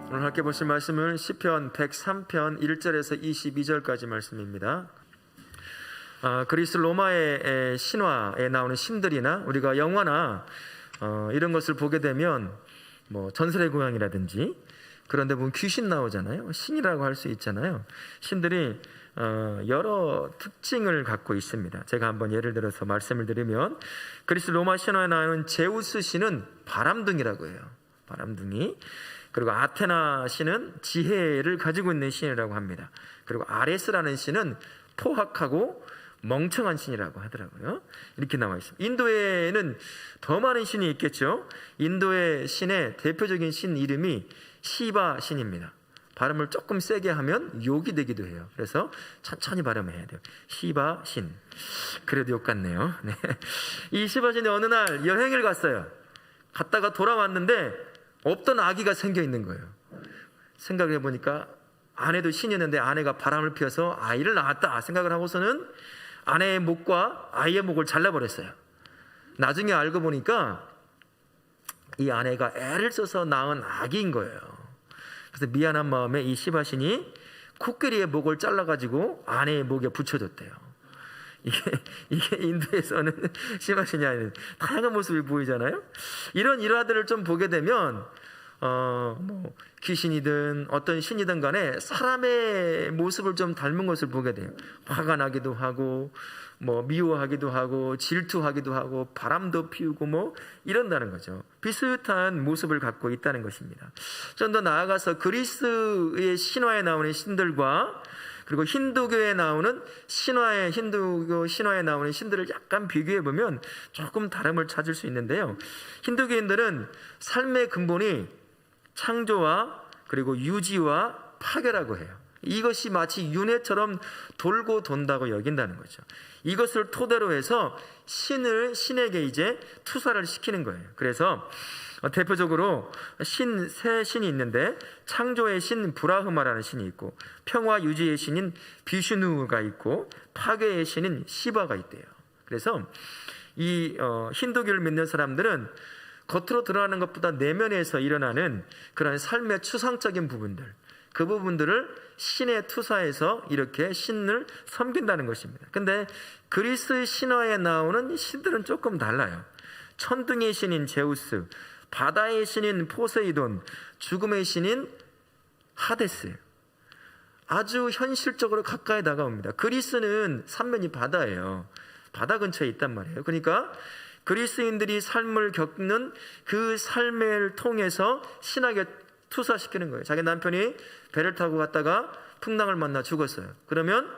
오늘 함께 보실 말씀은 시편 103편 1절에서 22절까지 말씀입니다. 그리스 로마의 신화에 나오는 신들이나 우리가 영화나 이런 것을 보게 되면 뭐 전설의 고향이라든지 그런 데 보면 귀신 나오잖아요. 신이라고 할 수 있잖아요. 신들이 여러 특징을 갖고 있습니다. 제가 한번 예를 들어서 말씀을 드리면 그리스 로마 신화에 나오는 제우스 신은 바람둥이라고 해요. 바람둥이. 그리고 아테나 신은 지혜를 가지고 있는 신이라고 합니다. 그리고 아레스라는 신은 포악하고 멍청한 신이라고 하더라고요. 이렇게 나와 있습니다. 인도에는 더 많은 신이 있겠죠. 인도의 신의 대표적인 신 이름이 시바 신입니다. 발음을 조금 세게 하면 욕이 되기도 해요. 그래서 천천히 발음해야 돼요. 시바 신. 그래도 욕 같네요. 네. 이 시바 신이 어느 날 여행을 갔어요. 갔다가 돌아왔는데 없던 아기가 생겨 있는 거예요. 생각을 해보니까 아내도 신이었는데 아내가 바람을 피워서 아이를 낳았다 생각을 하고서는 아내의 목과 아이의 목을 잘라버렸어요. 나중에 알고 보니까 이 아내가 애를 써서 낳은 아기인 거예요. 그래서 미안한 마음에 이 시바신이 코끼리의 목을 잘라가지고 아내의 목에 붙여줬대요. 이게 인도에서는 시바신이 아닌 다양한 모습이 보이잖아요. 이런 일화들을 좀 보게 되면 뭐 귀신이든 어떤 신이든 간에 사람의 모습을 좀 닮은 것을 보게 돼요. 화가 나기도 하고 뭐 미워하기도 하고 질투하기도 하고 바람도 피우고 뭐 이런다는 거죠. 비슷한 모습을 갖고 있다는 것입니다. 좀 더 나아가서 그리스의 신화에 나오는 신들과 그리고 힌두교에 나오는 힌두교 신화에 나오는 신들을 약간 비교해 보면 조금 다름을 찾을 수 있는데요. 힌두교인들은 삶의 근본이 창조와 그리고 유지와 파괴라고 해요. 이것이 마치 윤회처럼 돌고 돈다고 여긴다는 거죠. 이것을 토대로 해서 신에게 이제 투사를 시키는 거예요. 그래서 대표적으로 세 신이 있는데 창조의 신 브라흐마라는 신이 있고 평화 유지의 신인 비슈누가 있고 파괴의 신인 시바가 있대요. 그래서 이 힌두교를 믿는 사람들은 겉으로 드러나는 것보다 내면에서 일어나는 그런 삶의 추상적인 부분들, 그 부분들을 신의 투사해서 이렇게 신을 섬긴다는 것입니다. 근데 그리스 신화에 나오는 신들은 조금 달라요. 천둥의 신인 제우스, 바다의 신인 포세이돈, 죽음의 신인 하데스. 아주 현실적으로 가까이 다가옵니다. 그리스는 삼면이 바다예요. 바다 근처에 있단 말이에요. 그러니까 그리스인들이 삶을 겪는 그 삶을 통해서 신에게 투사시키는 거예요. 자기 남편이 배를 타고 갔다가 풍랑을 만나 죽었어요. 그러면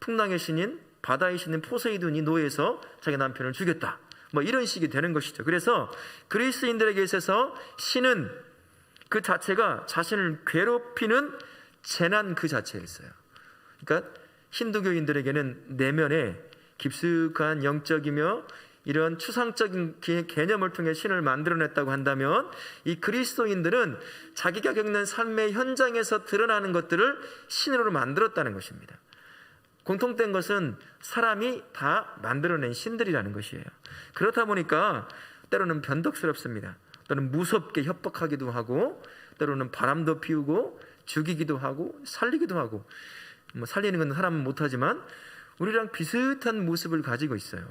풍랑의 신인 바다의 신인 포세이돈이 노예해서 자기 남편을 죽였다. 뭐 이런 식이 되는 것이죠. 그래서 그리스인들에게 있어서 신은 그 자체가 자신을 괴롭히는 재난 그 자체였어요. 그러니까 힌두교인들에게는 내면에 깊숙한 영적이며 이런 추상적인 개념을 통해 신을 만들어냈다고 한다면 이 그리스도인들은 자기가 겪는 삶의 현장에서 드러나는 것들을 신으로 만들었다는 것입니다. 공통된 것은 사람이 다 만들어낸 신들이라는 것이에요. 그렇다 보니까 때로는 변덕스럽습니다. 또는 무섭게 협박하기도 하고 때로는 바람도 피우고 죽이기도 하고 살리기도 하고 뭐 살리는 건 사람은 못하지만 우리랑 비슷한 모습을 가지고 있어요.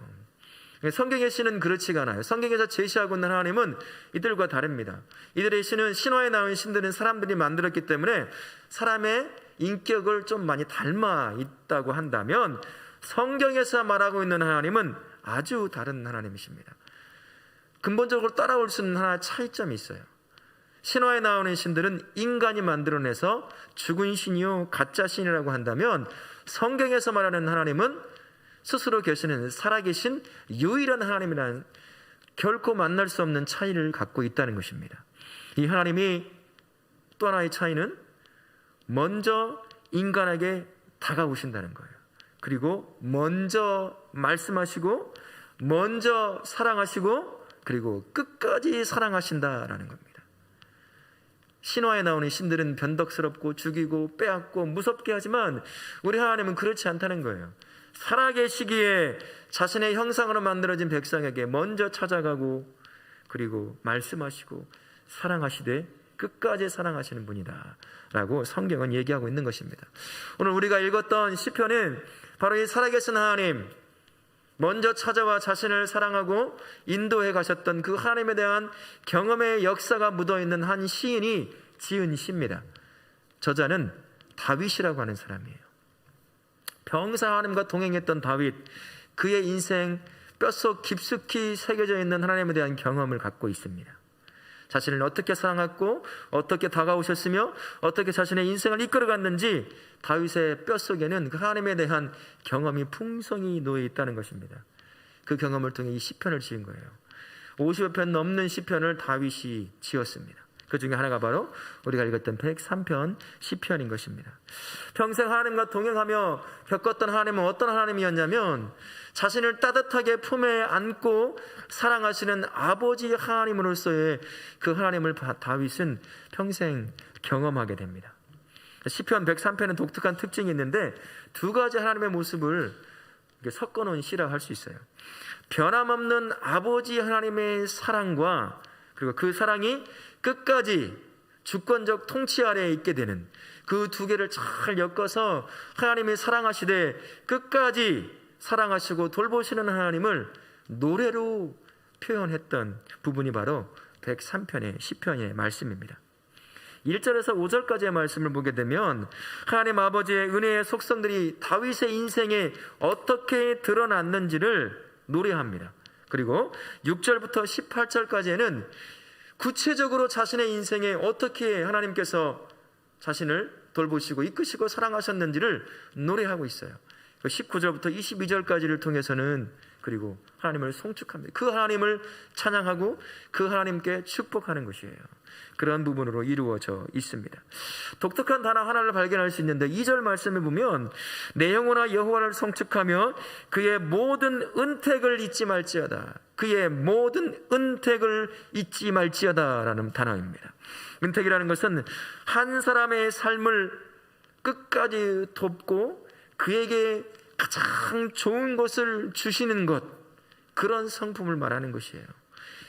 성경의 신은 그렇지가 않아요. 성경에서 제시하고 있는 하나님은 이들과 다릅니다. 이들의 신은 신화에 나온 신들은 사람들이 만들었기 때문에 사람의 인격을 좀 많이 닮아 있다고 한다면 성경에서 말하고 있는 하나님은 아주 다른 하나님이십니다. 근본적으로 따라올 수 있는 하나의 차이점이 있어요. 신화에 나오는 신들은 인간이 만들어내서 죽은 신이요 가짜 신이라고 한다면 성경에서 말하는 하나님은 스스로 계시는 살아계신 유일한 하나님이라는 결코 만날 수 없는 차이를 갖고 있다는 것입니다. 이 하나님이 또 하나의 차이는 먼저 인간에게 다가오신다는 거예요. 그리고 먼저 말씀하시고 먼저 사랑하시고 그리고 끝까지 사랑하신다라는 겁니다. 신화에 나오는 신들은 변덕스럽고 죽이고 빼앗고 무섭게 하지만 우리 하나님은 그렇지 않다는 거예요. 살아계시기에 자신의 형상으로 만들어진 백성에게 먼저 찾아가고 그리고 말씀하시고 사랑하시되 끝까지 사랑하시는 분이다 라고 성경은 얘기하고 있는 것입니다. 오늘 우리가 읽었던 시편은 바로 이 살아계신 하나님, 먼저 찾아와 자신을 사랑하고 인도해 가셨던 그 하나님에 대한 경험의 역사가 묻어있는 한 시인이 지은 시입니다. 저자는 다윗이라고 하는 사람이에요. 평생 하나님과 동행했던 다윗, 그의 인생 뼛속 깊숙이 새겨져 있는 하나님에 대한 경험을 갖고 있습니다. 자신을 어떻게 사랑했고 어떻게 다가오셨으며 어떻게 자신의 인생을 이끌어갔는지 다윗의 뼛속에는 그 하나님에 대한 경험이 풍성히 놓여 있다는 것입니다. 그 경험을 통해 이 시편을 지은 거예요. 50여 편 넘는 시편을 다윗이 지었습니다. 그 중에 하나가 바로 우리가 읽었던 103편 시편인 것입니다. 평생 하나님과 동행하며 겪었던 하나님은 어떤 하나님이었냐면 자신을 따뜻하게 품에 안고 사랑하시는 아버지 하나님으로서의 그 하나님을 다윗은 평생 경험하게 됩니다. 시편 103편은 독특한 특징이 있는데 두 가지 하나님의 모습을 섞어놓은 시라 할 수 있어요. 변함없는 아버지 하나님의 사랑과 그리고 그 사랑이 끝까지 주권적 통치 아래에 있게 되는 그 두 개를 잘 엮어서 하나님이 사랑하시되 끝까지 사랑하시고 돌보시는 하나님을 노래로 표현했던 부분이 바로 103편의 시편의 말씀입니다. 1절에서 5절까지의 말씀을 보게 되면 하나님 아버지의 은혜의 속성들이 다윗의 인생에 어떻게 드러났는지를 노래합니다. 그리고 6절부터 18절까지에는 구체적으로 자신의 인생에 어떻게 하나님께서 자신을 돌보시고 이끄시고 사랑하셨는지를 노래하고 있어요. 19절부터 22절까지를 통해서는 그리고 하나님을 송축합니다. 그 하나님을 찬양하고 그 하나님께 축복하는 것이에요. 그런 부분으로 이루어져 있습니다. 독특한 단어 하나를 발견할 수 있는데 2절 말씀에 보면 내 영혼아 여호와를 송축하며 그의 모든 은택을 잊지 말지어다. 그의 모든 은택을 잊지 말지어다 라는 단어입니다. 은택이라는 것은 한 사람의 삶을 끝까지 돕고 그에게 가장 좋은 것을 주시는 것, 그런 성품을 말하는 것이에요.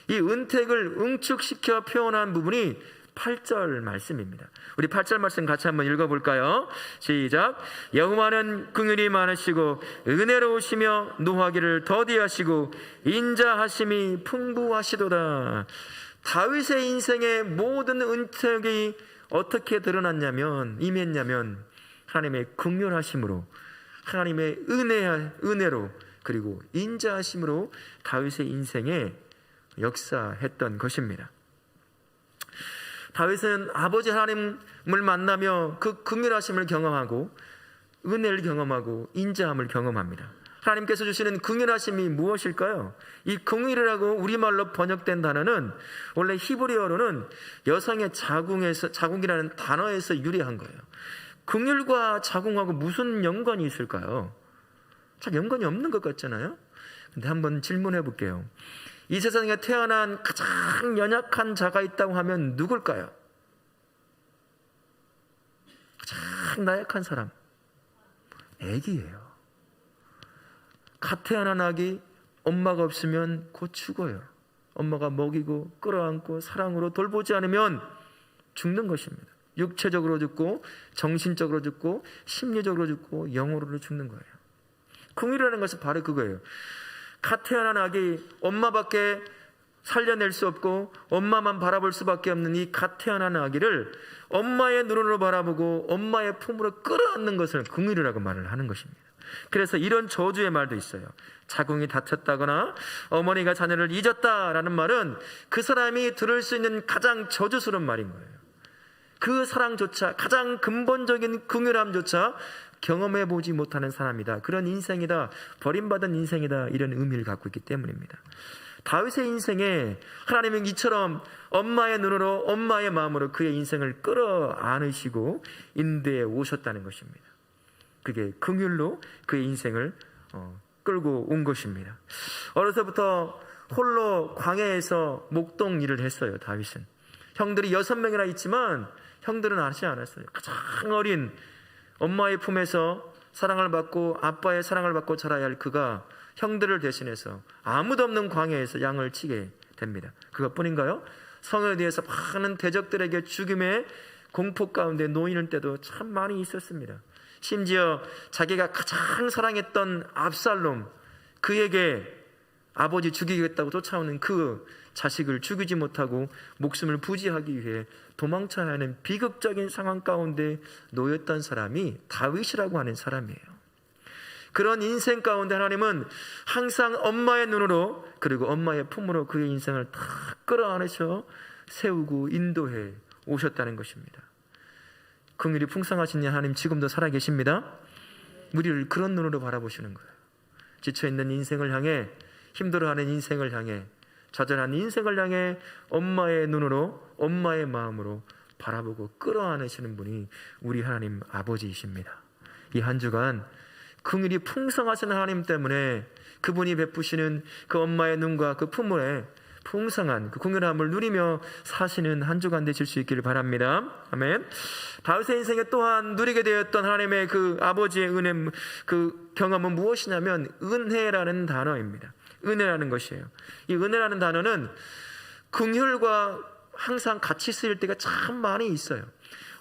이 은택을 응축시켜 표현한 부분이 8절 말씀입니다. 우리 8절 말씀 같이 한번 읽어볼까요? 시작. 여호와는 긍휼이 많으시고 은혜로우시며 노하기를 더디하시고 인자하심이 풍부하시도다. 다윗의 인생의 모든 은택이 어떻게 드러났냐면 임했냐면 하나님의 긍휼하심으로, 하나님의 은혜로, 그리고 인자하심으로 다윗의 인생에 역사했던 것입니다. 다윗은 아버지 하나님을 만나며 그 긍휼하심을 경험하고 은혜를 경험하고 인자함을 경험합니다. 하나님께서 주시는 긍휼하심이 무엇일까요? 이 긍휼이라고 우리말로 번역된 단어는 원래 히브리어로는 여성의 자궁이라는 단어에서 유래한 거예요. 긍휼과 자궁하고 무슨 연관이 있을까요? 참 연관이 없는 것 같잖아요. 근데 한번 질문해 볼게요. 이 세상에 태어난 가장 연약한 자가 있다고 하면 누굴까요? 가장 나약한 사람, 아기예요. 갓 태어난 아기 엄마가 없으면 곧 죽어요. 엄마가 먹이고 끌어안고 사랑으로 돌보지 않으면 죽는 것입니다. 육체적으로 죽고 정신적으로 죽고 심리적으로 죽고 영으로도 죽는 거예요. 긍휼이라는 것은 바로 그거예요. 갓 태어난 아기 엄마밖에 살려낼 수 없고 엄마만 바라볼 수밖에 없는 이 갓 태어난 아기를 엄마의 눈으로 바라보고 엄마의 품으로 끌어안는 것을 긍휼이라고 말을 하는 것입니다. 그래서 이런 저주의 말도 있어요. 자궁이 닫혔다거나 어머니가 자녀를 잊었다라는 말은 그 사람이 들을 수 있는 가장 저주스러운 말인 거예요. 그 사랑조차, 가장 근본적인 긍휼함조차 경험해보지 못하는 사람이다. 그런 인생이다. 버림받은 인생이다. 이런 의미를 갖고 있기 때문입니다. 다윗의 인생에 하나님은 이처럼 엄마의 눈으로 엄마의 마음으로 그의 인생을 끌어안으시고 인도해 오셨다는 것입니다. 그게 긍휼로 그의 인생을 끌고 온 것입니다. 어려서부터 홀로 광야에서 목동 일을 했어요. 다윗은. 형들이 6명이나 있지만 형들은 하지 않았어요. 가장 어린 엄마의 품에서 사랑을 받고 아빠의 사랑을 받고 자라야 할 그가 형들을 대신해서 아무도 없는 광야에서 양을 치게 됩니다. 그것뿐인가요? 성에 대해서 많은 대적들에게 죽임의 공포 가운데 놓이는 때도 참 많이 있었습니다. 심지어 자기가 가장 사랑했던 압살롬, 그에게 아버지 죽이겠다고 쫓아오는 그 자식을 죽이지 못하고 목숨을 부지하기 위해 도망쳐야 하는 비극적인 상황 가운데 놓였던 사람이 다윗이라고 하는 사람이에요. 그런 인생 가운데 하나님은 항상 엄마의 눈으로, 그리고 엄마의 품으로 그의 인생을 다 끌어안으셔 세우고 인도해 오셨다는 것입니다. 긍휼이 풍성하신 하나님 지금도 살아계십니다. 우리를 그런 눈으로 바라보시는 거예요. 지쳐있는 인생을 향해, 힘들어하는 인생을 향해, 좌절한 인생을 향해 엄마의 눈으로, 엄마의 마음으로 바라보고 끌어안으시는 분이 우리 하나님 아버지이십니다. 이 한 주간 긍휼이 풍성하신 하나님 때문에 그분이 베푸시는 그 엄마의 눈과 그 품물에 풍성한 그 긍휼함을 누리며 사시는 한 주간 되실 수 있기를 바랍니다. 아멘. 다윗의 인생에 또한 누리게 되었던 하나님의 그 아버지의 은혜, 그 경험은 무엇이냐면 은혜라는 단어입니다. 은혜라는 것이에요. 이 은혜라는 단어는 긍휼과 항상 같이 쓰일 때가 참 많이 있어요.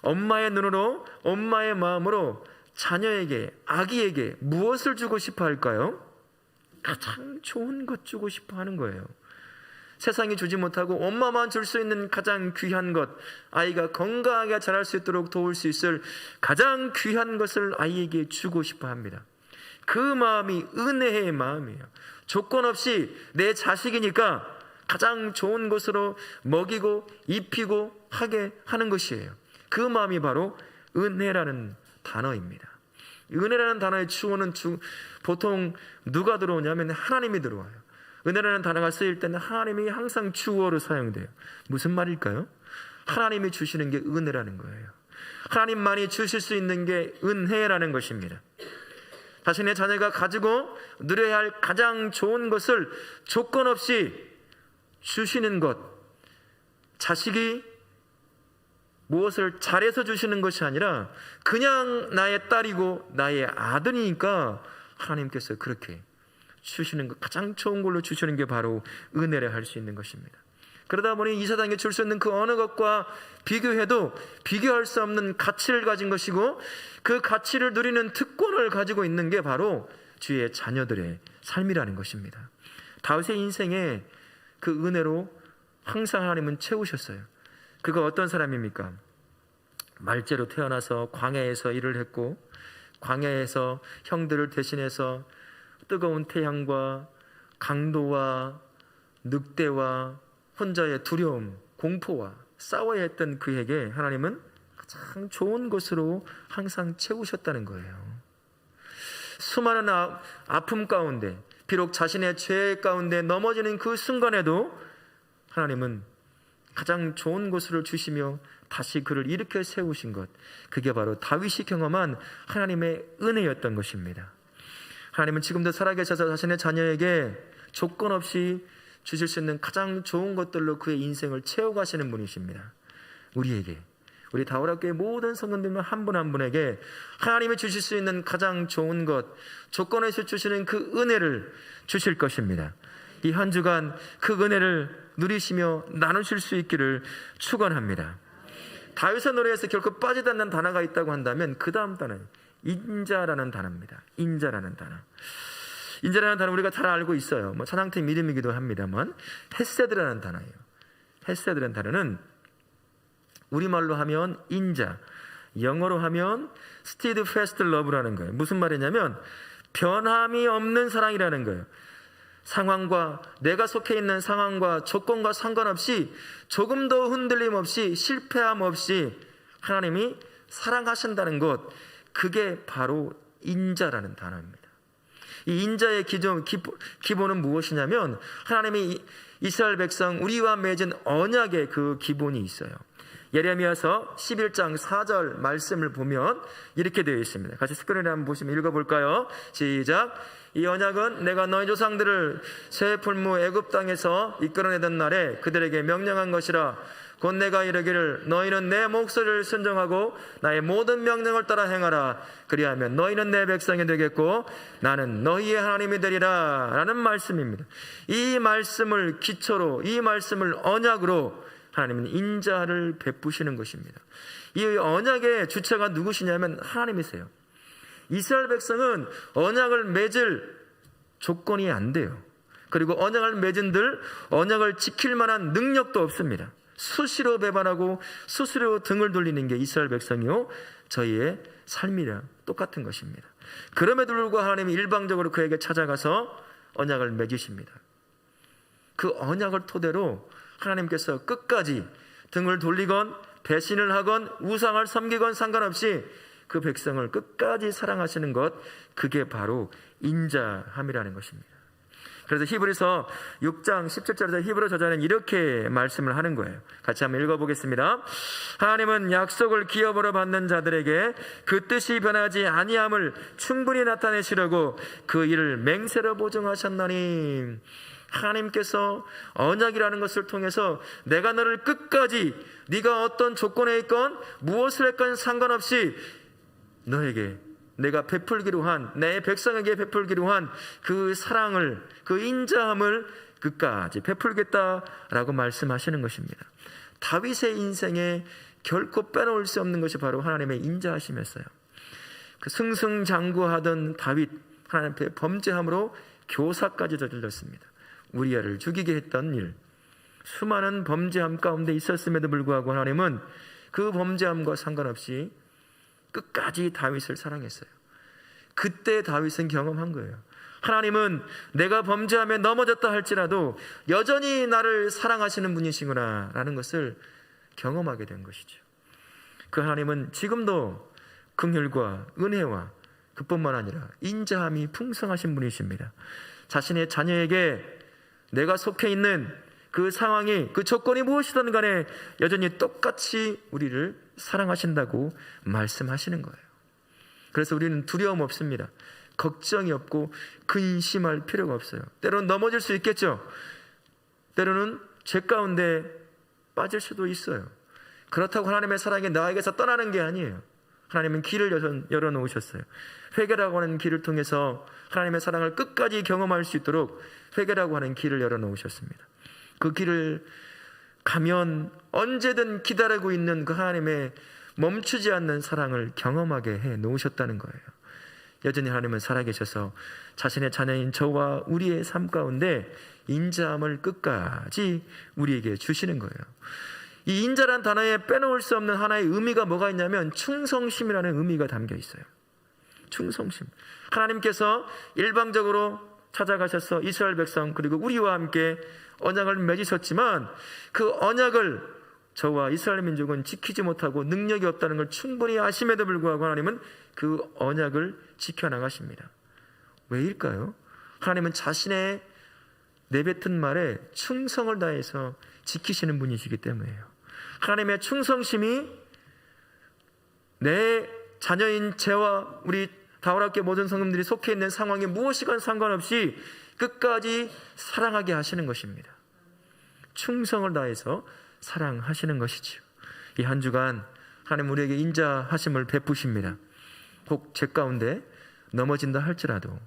엄마의 눈으로, 엄마의 마음으로 자녀에게, 아기에게 무엇을 주고 싶어 할까요? 가장 좋은 것 주고 싶어 하는 거예요. 세상이 주지 못하고 엄마만 줄 수 있는 가장 귀한 것, 아이가 건강하게 자랄 수 있도록 도울 수 있을 가장 귀한 것을 아이에게 주고 싶어 합니다. 그 마음이 은혜의 마음이에요. 조건 없이 내 자식이니까 가장 좋은 것으로 먹이고 입히고 하게 하는 것이에요. 그 마음이 바로 은혜라는 단어입니다. 은혜라는 단어의 추호는 보통 누가 들어오냐면 하나님이 들어와요. 은혜라는 단어가 쓰일 때는 하나님이 항상 주어로 사용돼요. 무슨 말일까요? 하나님이 주시는 게 은혜라는 거예요. 하나님만이 주실 수 있는 게 은혜라는 것입니다. 자신의 자녀가 가지고 누려야 할 가장 좋은 것을 조건 없이 주시는 것, 자식이 무엇을 잘해서 주시는 것이 아니라 그냥 나의 딸이고 나의 아들이니까 하나님께서 그렇게 주시는 것, 가장 좋은 걸로 주시는 게 바로 은혜라 할 수 있는 것입니다. 그러다 보니 이 세상에 줄 수 있는 그 어느 것과 비교해도 비교할 수 없는 가치를 가진 것이고, 그 가치를 누리는 특권을 가지고 있는 게 바로 주의 자녀들의 삶이라는 것입니다. 다윗의 인생에 그 은혜로 항상 하나님은 채우셨어요. 그가 어떤 사람입니까? 말제로 태어나서 광야에서 일을 했고, 광야에서 형들을 대신해서 뜨거운 태양과 강도와 늑대와 혼자의 두려움, 공포와 싸워야 했던 그에게 하나님은 가장 좋은 것으로 항상 채우셨다는 거예요. 수많은 아픔 가운데, 비록 자신의 죄 가운데 넘어지는 그 순간에도 하나님은 가장 좋은 것을 주시며 다시 그를 일으켜 세우신 것, 그게 바로 다윗이 경험한 하나님의 은혜였던 것입니다. 하나님은 지금도 살아계셔서 자신의 자녀에게 조건 없이 주실 수 있는 가장 좋은 것들로 그의 인생을 채워가시는 분이십니다. 우리에게, 우리 다우라교회 모든 성도님들 한 분 한 분에게 하나님이 주실 수 있는 가장 좋은 것, 조건 없이 주시는 그 은혜를 주실 것입니다. 이 한 주간 그 은혜를 누리시며 나누실 수 있기를 축원합니다. 다윗의 노래에서 결코 빠지지 않는 단어가 있다고 한다면 그 다음 단어는 인자라는 단어입니다. 인자라는 단어. 인자라는 단어 우리가 잘 알고 있어요. 찬양팀 이름이기도 합니다만 헤세드라는 단어예요. 헤세드라는 단어는 우리말로 하면 인자, 영어로 하면 steadfast love라는 거예요. 무슨 말이냐면 변함이 없는 사랑이라는 거예요. 상황과, 내가 속해 있는 상황과 조건과 상관없이 조금도 흔들림 없이 실패함 없이 하나님이 사랑하신다는 것, 그게 바로 인자라는 단어입니다. 이 인자의 기본은 무엇이냐면 하나님이 이스라엘 백성 우리와 맺은 언약의 그 기본이 있어요. 예레미야서 11장 4절 말씀을 보면 이렇게 되어 있습니다. 같이 스크린에 한번 보시면 읽어볼까요? 시작. 이 언약은 내가 너희 조상들을 새 풀무 애굽 땅에서 이끌어내던 날에 그들에게 명령한 것이라. 곧 내가 이르기를 너희는 내 목소리를 순종하고 나의 모든 명령을 따라 행하라. 그리하면 너희는 내 백성이 되겠고 나는 너희의 하나님이 되리라 라는 말씀입니다. 이 말씀을 기초로, 이 말씀을 언약으로 하나님은 인자를 베푸시는 것입니다. 이 언약의 주체가 누구시냐면 하나님이세요. 이스라엘 백성은 언약을 맺을 조건이 안 돼요. 그리고 언약을 맺은들 언약을 지킬 만한 능력도 없습니다. 수시로 배반하고 수시로 등을 돌리는 게 이스라엘 백성이요 저희의 삶이랑 똑같은 것입니다. 그럼에도 불구하고 하나님이 일방적으로 그에게 찾아가서 언약을 맺으십니다. 그 언약을 토대로 하나님께서 끝까지 등을 돌리건 배신을 하건 우상을 섬기건 상관없이 그 백성을 끝까지 사랑하시는 것, 그게 바로 인자함이라는 것입니다. 그래서 히브리서 6장 17절에서 히브리 저자는 이렇게 말씀을 하는 거예요. 같이 한번 읽어보겠습니다. 하나님은 약속을 기업으로 받는 자들에게 그 뜻이 변하지 아니함을 충분히 나타내시려고 그 일을 맹세로 보증하셨나니, 하나님께서 언약이라는 것을 통해서 내가 너를 끝까지 네가 어떤 조건에 있건 무엇을 했건 상관없이 너에게 내가 베풀기로 한, 내 백성에게 베풀기로 한 그 사랑을, 그 인자함을 끝까지 베풀겠다라고 말씀하시는 것입니다. 다윗의 인생에 결코 빼놓을 수 없는 것이 바로 하나님의 인자하심이었어요. 그 승승장구하던 다윗, 하나님 앞에 범죄함으로 교사까지 저질렀습니다. 우리아를 죽이게 했던 일, 수많은 범죄함 가운데 있었음에도 불구하고 하나님은 그 범죄함과 상관없이 끝까지 다윗을 사랑했어요. 그때 다윗은 경험한 거예요. 하나님은 내가 범죄함에 넘어졌다 할지라도 여전히 나를 사랑하시는 분이시구나 라는 것을 경험하게 된 것이죠. 그 하나님은 지금도 긍휼과 은혜와 그뿐만 아니라 인자함이 풍성하신 분이십니다. 자신의 자녀에게 내가 속해 있는 그 상황이, 그 조건이 무엇이든 간에 여전히 똑같이 우리를 사랑하신다고 말씀하시는 거예요. 그래서 우리는 두려움 없습니다. 걱정이 없고 근심할 필요가 없어요. 때로는 넘어질 수 있겠죠. 때로는 죄 가운데 빠질 수도 있어요. 그렇다고 하나님의 사랑이 나에게서 떠나는 게 아니에요. 하나님은 길을 열어놓으셨어요. 회개라고 하는 길을 통해서 하나님의 사랑을 끝까지 경험할 수 있도록 회개라고 하는 길을 열어놓으셨습니다. 그 길을 가면 언제든 기다리고 있는 그 하나님의 멈추지 않는 사랑을 경험하게 해 놓으셨다는 거예요. 여전히 하나님은 살아계셔서 자신의 자녀인 저와 우리의 삶 가운데 인자함을 끝까지 우리에게 주시는 거예요. 이 인자란 단어에 빼놓을 수 없는 하나의 의미가 뭐가 있냐면 충성심이라는 의미가 담겨 있어요. 충성심. 하나님께서 일방적으로 찾아가셔서 이스라엘 백성 그리고 우리와 함께 언약을 맺으셨지만 그 언약을 저와 이스라엘 민족은 지키지 못하고 능력이 없다는 걸 충분히 아심에도 불구하고 하나님은 그 언약을 지켜나가십니다. 왜일까요? 하나님은 자신의 내뱉은 말에 충성을 다해서 지키시는 분이시기 때문이에요. 하나님의 충성심이 내 자녀인 제와 우리 다울학교 모든 성도들이 속해 있는 상황에 무엇이건 상관없이 끝까지 사랑하게 하시는 것입니다. 충성을 다해서 사랑하시는 것이죠. 이 한 주간 하나님 우리에게 인자하심을 베푸십니다. 혹 죄 가운데 넘어진다 할지라도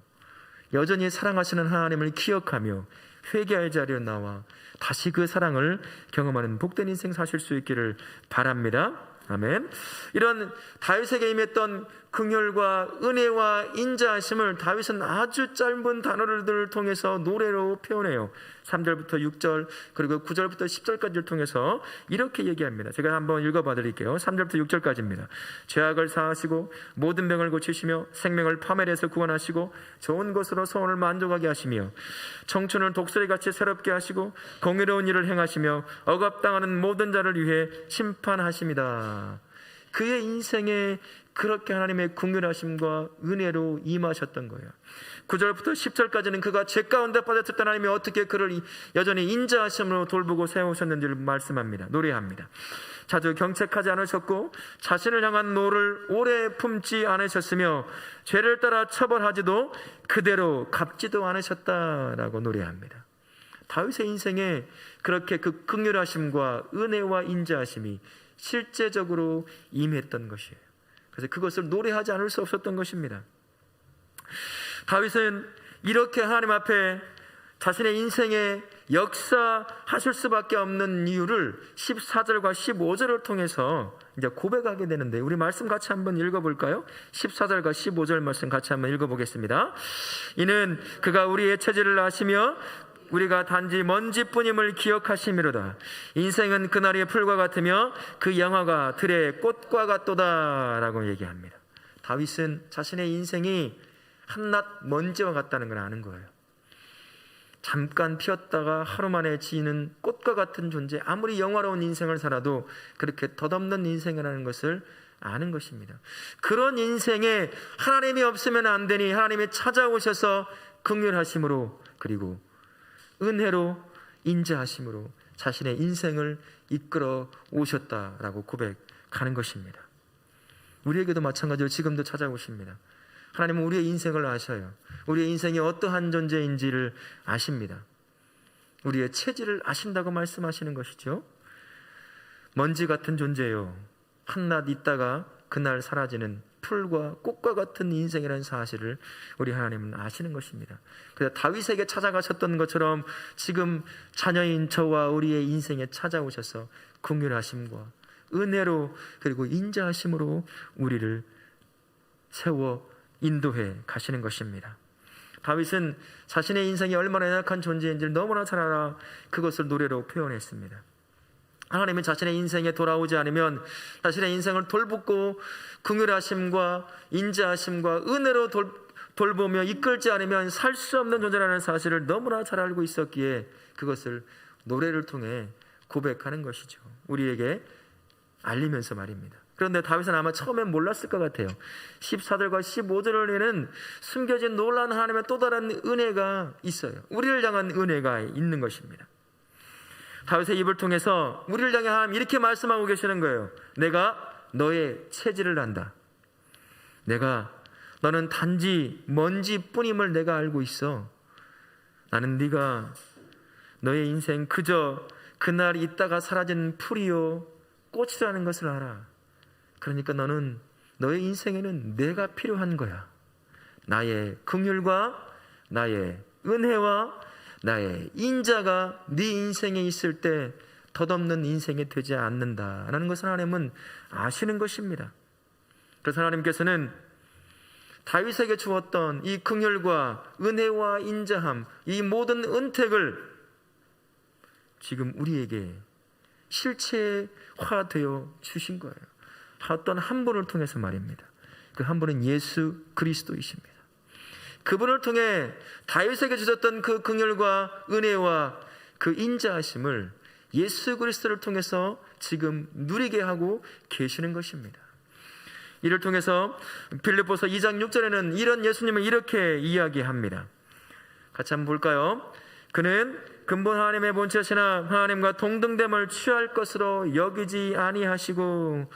여전히 사랑하시는 하나님을 기억하며 회개할 자리에 나와 다시 그 사랑을 경험하는 복된 인생 사실 수 있기를 바랍니다. 아멘. 이런 다윗에게 임했던 긍휼과 은혜와 인자하심을 다윗은 아주 짧은 단어들을 통해서 노래로 표현해요. 3절부터 6절 그리고 9절부터 10절까지를 통해서 이렇게 얘기합니다. 제가 한번 읽어봐 드릴게요. 3절부터 6절까지입니다. 죄악을 사하시고 모든 병을 고치시며 생명을 파멸해서 구원하시고 좋은 것으로 소원을 만족하게 하시며 청춘을 독수리같이 새롭게 하시고 공의로운 일을 행하시며 억압당하는 모든 자를 위해 심판하십니다. 그의 인생에 그렇게 하나님의 긍휼하심과 은혜로 임하셨던 거예요. 9절부터 10절까지는 그가 죄 가운데 빠졌을 때 하나님이 어떻게 그를 여전히 인자하심으로 돌보고 세우셨는지를 말씀합니다. 노래합니다. 자주 경책하지 않으셨고 자신을 향한 노를 오래 품지 않으셨으며 죄를 따라 처벌하지도 그대로 갚지도 않으셨다라고 노래합니다. 다윗의 인생에 그렇게 그 긍휼하심과 은혜와 인자하심이 실제적으로 임했던 것이에요. 그래서 그것을 노래하지 않을 수 없었던 것입니다. 다윗은 이렇게 하나님 앞에 자신의 인생에 역사하실 수밖에 없는 이유를 14절과 15절을 통해서 이제 고백하게 되는데, 우리 말씀 같이 한번 읽어볼까요? 14절과 15절 말씀 같이 한번 읽어보겠습니다. 이는 그가 우리의 체질을 아시며 우리가 단지 먼지뿐임을 기억하심이로다. 인생은 그날의 풀과 같으며 그 영화가 들의 꽃과 같도다 라고 얘기합니다. 다윗은 자신의 인생이 한낱 먼지와 같다는 걸 아는 거예요. 잠깐 피었다가 하루 만에 지는 꽃과 같은 존재, 아무리 영화로운 인생을 살아도 그렇게 덧없는 인생이라는 것을 아는 것입니다. 그런 인생에 하나님이 없으면 안 되니 하나님이 찾아오셔서 긍휼하심으로 그리고 은혜로 인자하심으로 자신의 인생을 이끌어 오셨다라고 고백하는 것입니다. 우리에게도 마찬가지로 지금도 찾아오십니다. 하나님은 우리의 인생을 아셔요. 우리의 인생이 어떠한 존재인지를 아십니다. 우리의 체질을 아신다고 말씀하시는 것이죠. 먼지 같은 존재요, 한낱 있다가 그날 사라지는 풀과 꽃과 같은 인생이라는 사실을 우리 하나님은 아시는 것입니다. 그래서 다윗에게 찾아가셨던 것처럼 지금 자녀인 저와 우리의 인생에 찾아오셔서 긍휼하심과 은혜로 그리고 인자하심으로 우리를 세워 인도해 가시는 것입니다. 다윗은 자신의 인생이 얼마나 연약한 존재인지를 너무나 잘 알아 그것을 노래로 표현했습니다. 하나님은 자신의 인생에 돌아오지 않으면, 자신의 인생을 돌보고 긍휼하심과 인자하심과 은혜로 돌보며 이끌지 않으면 살 수 없는 존재라는 사실을 너무나 잘 알고 있었기에 그것을 노래를 통해 고백하는 것이죠. 우리에게 알리면서 말입니다. 그런데 다윗은 아마 처음엔 몰랐을 것 같아요. 14절과 15절에는 숨겨진 놀라운 하나님의 또 다른 은혜가 있어요. 우리를 향한 은혜가 있는 것입니다. 다윗의 입을 통해서 우리를 향해 하나님 이렇게 말씀하고 계시는 거예요. 내가 너의 체질을 안다. 너는 단지 먼지뿐임을 내가 알고 있어. 나는 네가 너의 인생 그저 그날 있다가 사라진 풀이요 꽃이라는 것을 알아. 그러니까 너의 인생에는 내가 필요한 거야. 나의 긍휼과 나의 은혜와 나의 인자가 네 인생에 있을 때 덧없는 인생이 되지 않는다라는 것을 하나님은 아시는 것입니다. 그래서 하나님께서는 다윗에게 주었던 이 긍휼과 은혜와 인자함, 이 모든 은택을 지금 우리에게 실체화되어 주신 거예요. 어떤 한 분을 통해서 말입니다. 그 한 분은 예수 그리스도이십니다. 그분을 통해 다윗에게 주셨던 그 긍휼과 은혜와 그 인자하심을 예수 그리스도를 통해서 지금 누리게 하고 계시는 것입니다. 이를 통해서 빌립보서 2장 6절에는 이런 예수님을 이렇게 이야기합니다. 같이 한번 볼까요? 그는 근본 하나님의 본체시나 하나님과 동등됨을 취할 것으로 여기지 아니하시고,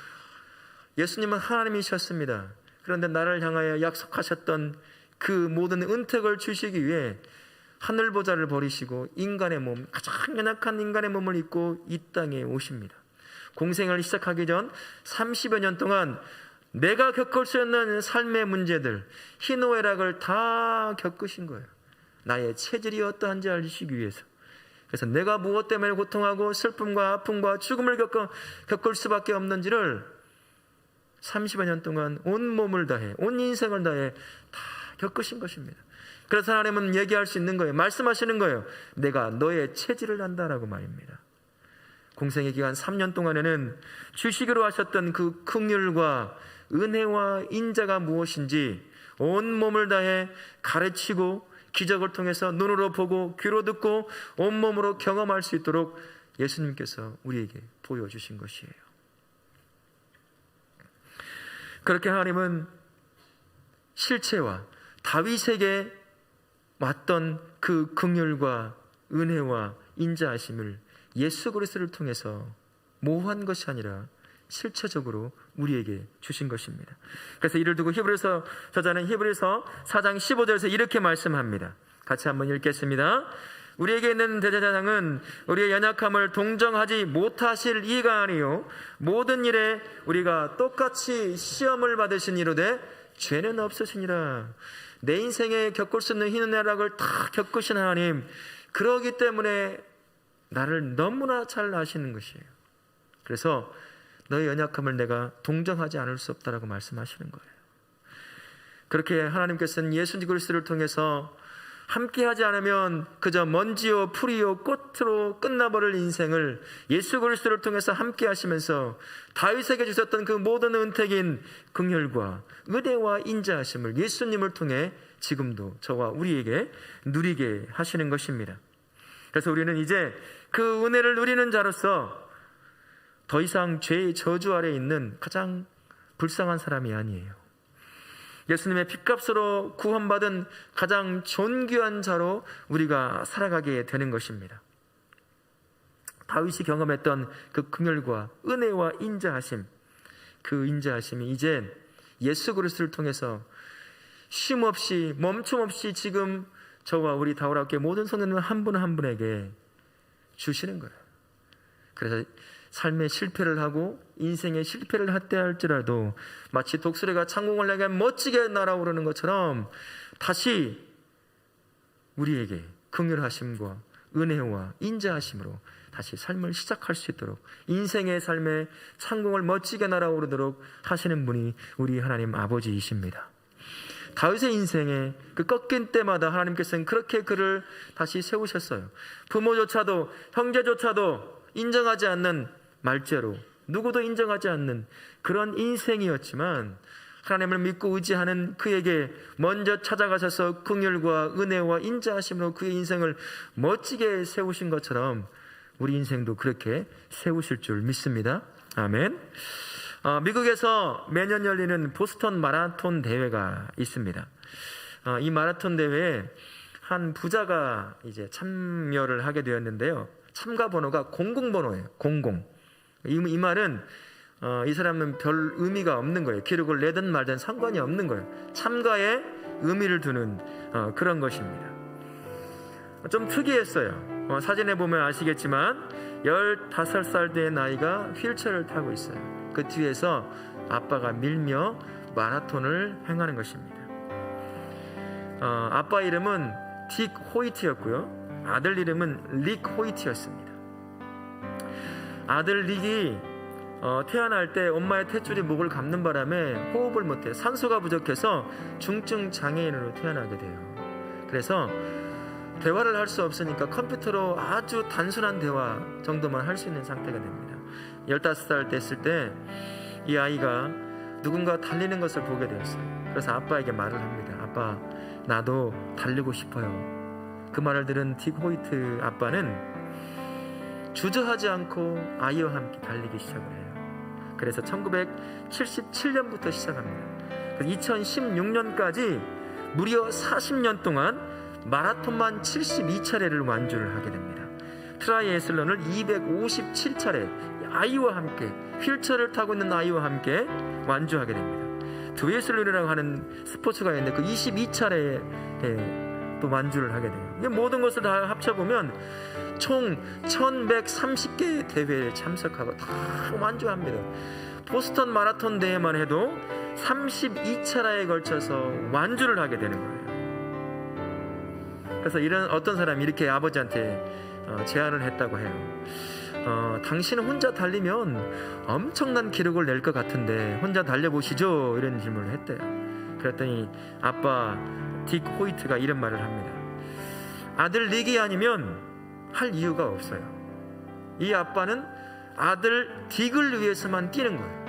예수님은 하나님이셨습니다. 그런데 나를 향하여 약속하셨던 그 모든 은택을 주시기 위해 하늘보좌를 버리시고 인간의 몸, 가장 연약한 인간의 몸을 입고 이 땅에 오십니다. 공생을 시작하기 전 30여 년 동안 내가 겪을 수 있는 삶의 문제들, 희노애락을 다 겪으신 거예요. 나의 체질이 어떠한지 알리시기 위해서. 그래서 내가 무엇 때문에 고통하고 슬픔과 아픔과 죽음을 겪을 수밖에 없는지를 30여 년 동안 온 몸을 다해, 온 인생을 다해 다 겪으신 것입니다. 그래서 하나님은 얘기할 수 있는 거예요. 말씀하시는 거예요. 내가 너의 체질을 안다라고 말입니다. 공생의 기간 3년 동안에는 주시기로 하셨던 그 긍휼과 은혜와 인자가 무엇인지 온 몸을 다해 가르치고 기적을 통해서 눈으로 보고 귀로 듣고 온몸으로 경험할 수 있도록 예수님께서 우리에게 보여주신 것이에요. 그렇게 하나님은 실체와 다윗에게 왔던 그 긍휼과 은혜와 인자하심을 예수 그리스도를 통해서 모호한 것이 아니라 실체적으로 우리에게 주신 것입니다. 그래서 이를 두고 히브리서 저자는 히브리서 4장 15절에서 이렇게 말씀합니다. 같이 한번 읽겠습니다. 우리에게 있는 대제사장은 우리의 연약함을 동정하지 못하실 이가 아니요 모든 일에 우리가 똑같이 시험을 받으신 이로되 죄는 없으시니라. 내 인생에 겪을 수 있는 희노애락을 다 겪으신 하나님, 그러기 때문에 나를 너무나 잘 아시는 것이에요. 그래서 너의 연약함을 내가 동정하지 않을 수 없다라고 말씀하시는 거예요. 그렇게 하나님께서는 예수 그리스도를 통해서 함께하지 않으면 그저 먼지요 풀이요 꽃으로 끝나버릴 인생을 예수 그리스도를 통해서 함께하시면서 다윗에게 주셨던 그 모든 은택인 긍휼과 은혜와 인자하심을 예수님을 통해 지금도 저와 우리에게 누리게 하시는 것입니다. 그래서 우리는 이제 그 은혜를 누리는 자로서 더 이상 죄의 저주 아래에 있는 가장 불쌍한 사람이 아니에요. 예수님의 핏값으로 구원받은 가장 존귀한 자로 우리가 살아가게 되는 것입니다. 다윗이 경험했던 그 긍휼과 은혜와 인자하심, 그 인자하심이 이제 예수 그리스도를 통해서 쉼없이 멈춤없이 지금 저와 우리 다울학교의 모든 성도님 한 분 한 분에게 주시는 거예요. 그래서 삶의 실패를 하고 인생의 실패를 할지라도 마치 독수리가 창공을 내게 멋지게 날아오르는 것처럼 다시 우리에게 긍휼하심과 은혜와 인자하심으로 다시 삶을 시작할 수 있도록 인생의 삶의 창공을 멋지게 날아오르도록 하시는 분이 우리 하나님 아버지이십니다. 다윗의 인생에 그 꺾인 때마다 하나님께서는 그렇게 그를 다시 세우셨어요. 부모조차도 형제조차도 인정하지 않는 말죄로 누구도 인정하지 않는 그런 인생이었지만 하나님을 믿고 의지하는 그에게 먼저 찾아가셔서 긍휼과 은혜와 인자하심으로 그의 인생을 멋지게 세우신 것처럼 우리 인생도 그렇게 세우실 줄 믿습니다. 아멘. 미국에서 매년 열리는 보스턴 마라톤 대회가 있습니다. 이 마라톤 대회에 한 부자가 이제 참여를 하게 되었는데요. 참가 번호가 00번호예요. 00. 이 말은 이 사람은 별 의미가 없는 거예요. 기록을 내든 말든 상관이 없는 거예요. 참가에 의미를 두는 그런 것입니다. 좀 특이했어요. 사진에 보면 아시겠지만 15살 된 아이가 휠체어를 타고 있어요. 그 뒤에서 아빠가 밀며 마라톤을 행하는 것입니다. 아빠 이름은 딕 호이트였고요. 아들 이름은 릭 호이트였습니다. 아들 릭이 태어날 때 엄마의 탯줄이 목을 감는 바람에 호흡을 못해요. 산소가 부족해서 중증 장애인으로 태어나게 돼요. 그래서 대화를 할 수 없으니까 컴퓨터로 아주 단순한 대화 정도만 할 수 있는 상태가 됩니다. 15살 됐을 때 이 아이가 누군가 달리는 것을 보게 되었어요. 그래서 아빠에게 말을 합니다. 아빠, 나도 달리고 싶어요. 그 말을 들은 딕 호이트 아빠는 주저하지 않고 아이와 함께 달리기 시작을 해요. 그래서 1977년부터 시작합니다. 2016년까지 무려 40년 동안 마라톤만 72차례를 완주를 하게 됩니다. 트라이애슬론을 257차례 아이와 함께 휠체어를 타고 있는 아이와 함께 완주하게 됩니다. 두애슬론이라고 하는 스포츠가 있는데 그 22차례에 또 완주를 하게 돼요. 모든 것을 다 합쳐보면 총 1130개의 대회에 참석하고 다 완주합니다. 보스턴 마라톤 대회만 해도 32차례에 걸쳐서 완주를 하게 되는 거예요. 그래서 이런 어떤 사람이 이렇게 아버지한테 제안을 했다고 해요. 당신은 혼자 달리면 엄청난 기록을 낼 것 같은데 혼자 달려보시죠? 이런 질문을 했대요. 그랬더니 아빠 딕 호이트가 이런 말을 합니다. 아들 릭이 아니면 할 이유가 없어요. 이 아빠는 아들 딕을 위해서만 뛰는 거예요.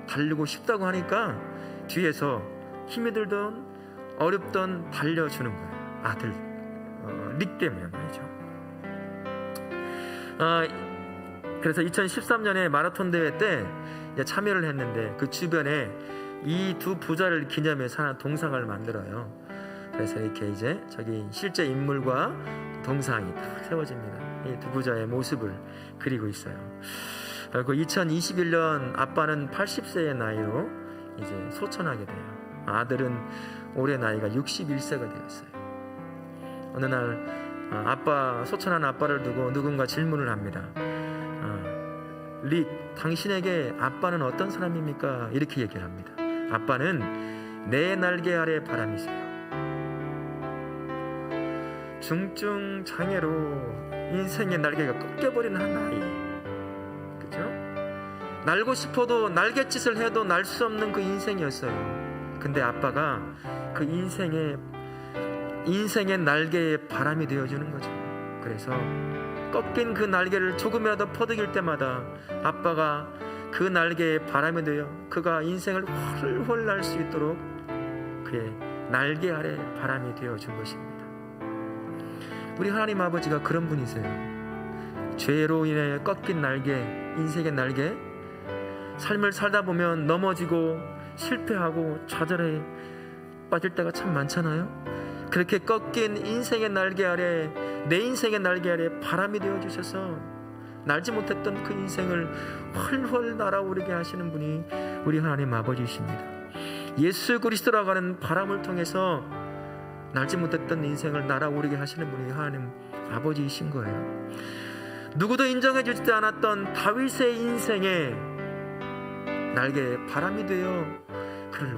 달리고 싶다고 하니까 뒤에서 힘이 들던 어렵던 달려주는 거예요. 아들 릭 때문에 말이죠. 그래서 2013년에 마라톤 대회 때 참여를 했는데 그 주변에 이 두 부자를 기념해서 하나 동상을 만들어요. 그래서 이렇게 이제 저기 실제 인물과 동상이 딱 세워집니다. 이 두 부자의 모습을 그리고 있어요. 그리고 2021년 아빠는 80세의 나이로 이제 소천하게 돼요. 아들은 올해 나이가 61세가 되었어요. 어느 날 소천한 아빠를 두고 누군가 질문을 합니다. 릭, 당신에게 아빠는 어떤 사람입니까? 이렇게 얘기를 합니다. 아빠는 내 날개 아래 바람이세요. 중증 장애로 인생의 날개가 꺾여버리는 한 아이, 그죠? 날고 싶어도 날갯짓을 해도 날 수 없는 그 인생이었어요. 근데 아빠가 그 인생의 날개에 바람이 되어주는 거죠. 그래서 꺾인 그 날개를 조금이라도 퍼득일 때마다 아빠가 그 날개에 바람이 되어 그가 인생을 훨훨 날 수 있도록 그의 날개 아래 바람이 되어준 것입니다. 우리 하나님 아버지가 그런 분이세요. 죄로 인해 꺾인 날개, 인생의 날개, 삶을 살다 보면 넘어지고 실패하고 좌절에 빠질 때가 참 많잖아요. 그렇게 꺾인 인생의 날개 아래, 내 인생의 날개 아래 바람이 되어주셔서 날지 못했던 그 인생을 훨훨 날아오르게 하시는 분이 우리 하나님 아버지이십니다. 예수 그리스도라고 하는 바람을 통해서 날지 못했던 인생을 날아오르게 하시는 분이 하나님 아버지이신 거예요. 누구도 인정해 주지 않았던 다윗의 인생에 날개에 바람이 되어 그를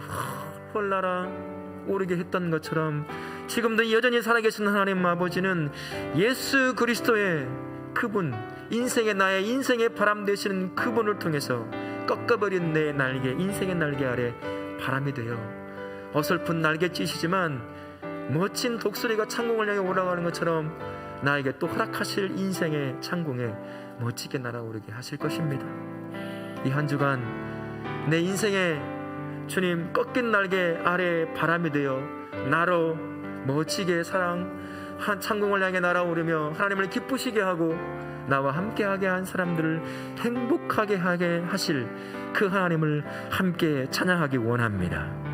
훨훨 날아오르게 했던 것처럼 지금도 여전히 살아계신 하나님 아버지는 예수 그리스도의 그분, 나의 인생의 바람 되시는 그분을 통해서 꺾어버린 내 날개, 인생의 날개 아래 바람이 되어 어설픈 날갯짓이지만 멋진 독수리가 창공을 향해 올라가는 것처럼 나에게 또 허락하실 인생의 창공에 멋지게 날아오르게 하실 것입니다. 이 한 주간 내 인생의 주님 꺾인 날개 아래 바람이 되어 나로 멋지게 한 창공을 향해 날아오르며 하나님을 기쁘시게 하고 나와 함께하게 한 사람들을 행복하게 하게 하실 그 하나님을 함께 찬양하기 원합니다.